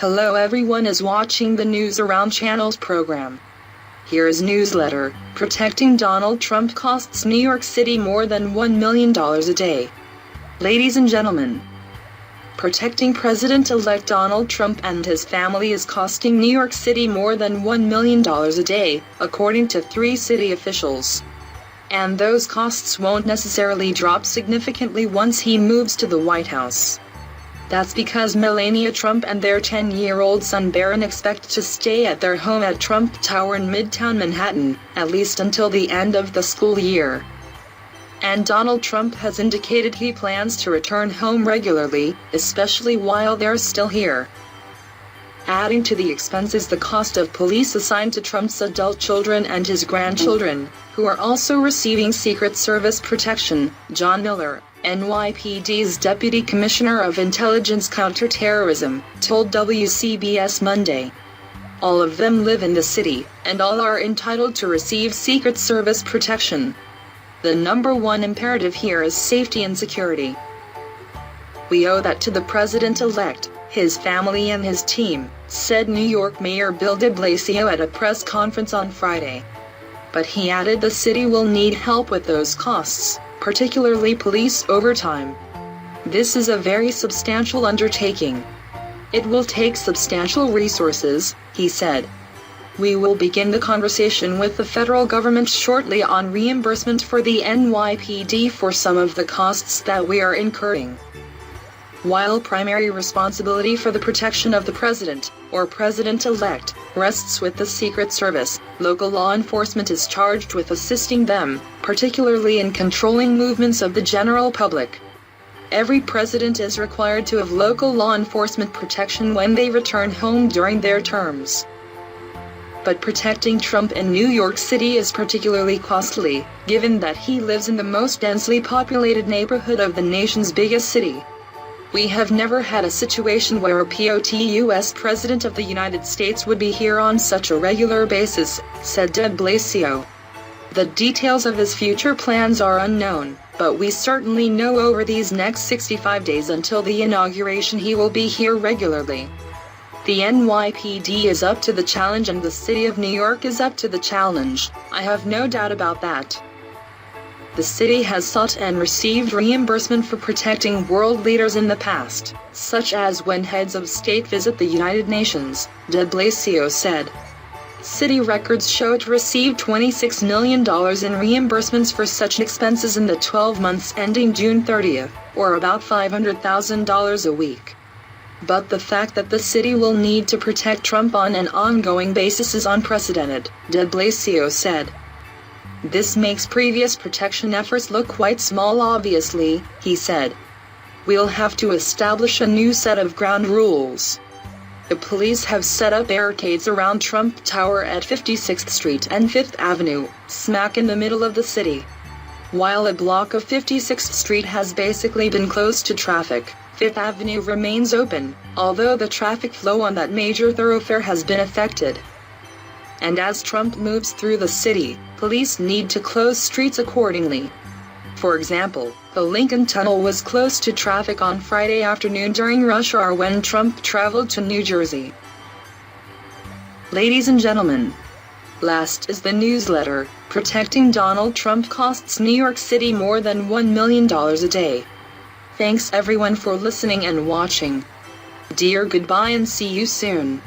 Hello everyone is watching the News Around Channel's program. Here is newsletter, protecting Donald Trump costs New York City more than $1 million a day. Ladies and gentlemen, protecting President-elect Donald Trump and his family is costing New York City more than $1 million a day, according to 3 city officials. And those costs won't necessarily drop significantly once he moves to the White House. That's because Melania Trump and their 10-year-old son Barron expect to stay at their home at Trump Tower in Midtown Manhattan, at least until the end of the school year. And Donald Trump has indicated he plans to return home regularly, especially while they're still here. Adding to the expenses the cost of police assigned to Trump's adult children and his grandchildren, who are also receiving Secret Service protection. John Miller, NYPD's Deputy Commissioner of Intelligence Counterterrorism, told WCBS Monday. All of them live in the city, and all are entitled to receive Secret Service protection. The number one imperative here is safety and security. We owe that to the president-elect, his family and his team, said New York Mayor Bill de Blasio at a press conference on Friday. But he added the city will need help with those costs, particularly police overtime. This is a very substantial undertaking. It will take substantial resources, he said. We will begin the conversation with the federal government shortly on reimbursement for the NYPD for some of the costs that we are incurring. While primary responsibility for the protection of the president, or president-elect, rests with the Secret Service, local law enforcement is charged with assisting them, particularly in controlling movements of the general public. Every president is required to have local law enforcement protection when they return home during their terms. But protecting Trump in New York City is particularly costly, given that he lives in the most densely populated neighborhood of the nation's biggest city. We have never had a situation where a POTUS President of the United States would be here on such a regular basis, said de Blasio. The details of his future plans are unknown, but we certainly know over these next 65 days until the inauguration he will be here regularly. The NYPD is up to the challenge and the city of New York is up to the challenge, I have no doubt about that. The city has sought and received reimbursement for protecting world leaders in the past, such as when heads of state visit the United Nations, de Blasio said. City records show it received $26 million in reimbursements for such expenses in the 12 months ending June 30th, or about $500,000 a week. But the fact that the city will need to protect Trump on an ongoing basis is unprecedented, de Blasio said. This makes previous protection efforts look quite small obviously, he said. We'll have to establish a new set of ground rules. The police have set up barricades around Trump Tower at 56th Street and 5th Avenue, smack in the middle of the city. While a block of 56th Street has basically been closed to traffic, 5th Avenue remains open, although the traffic flow on that major thoroughfare has been affected. And as Trump moves through the city, police need to close streets accordingly. For example, the Lincoln Tunnel was closed to traffic on Friday afternoon during rush hour when Trump traveled to New Jersey. Ladies and gentlemen, last is the newsletter, protecting Donald Trump costs New York City more than $1 million a day. Thanks everyone for listening and watching. Dear goodbye and see you soon.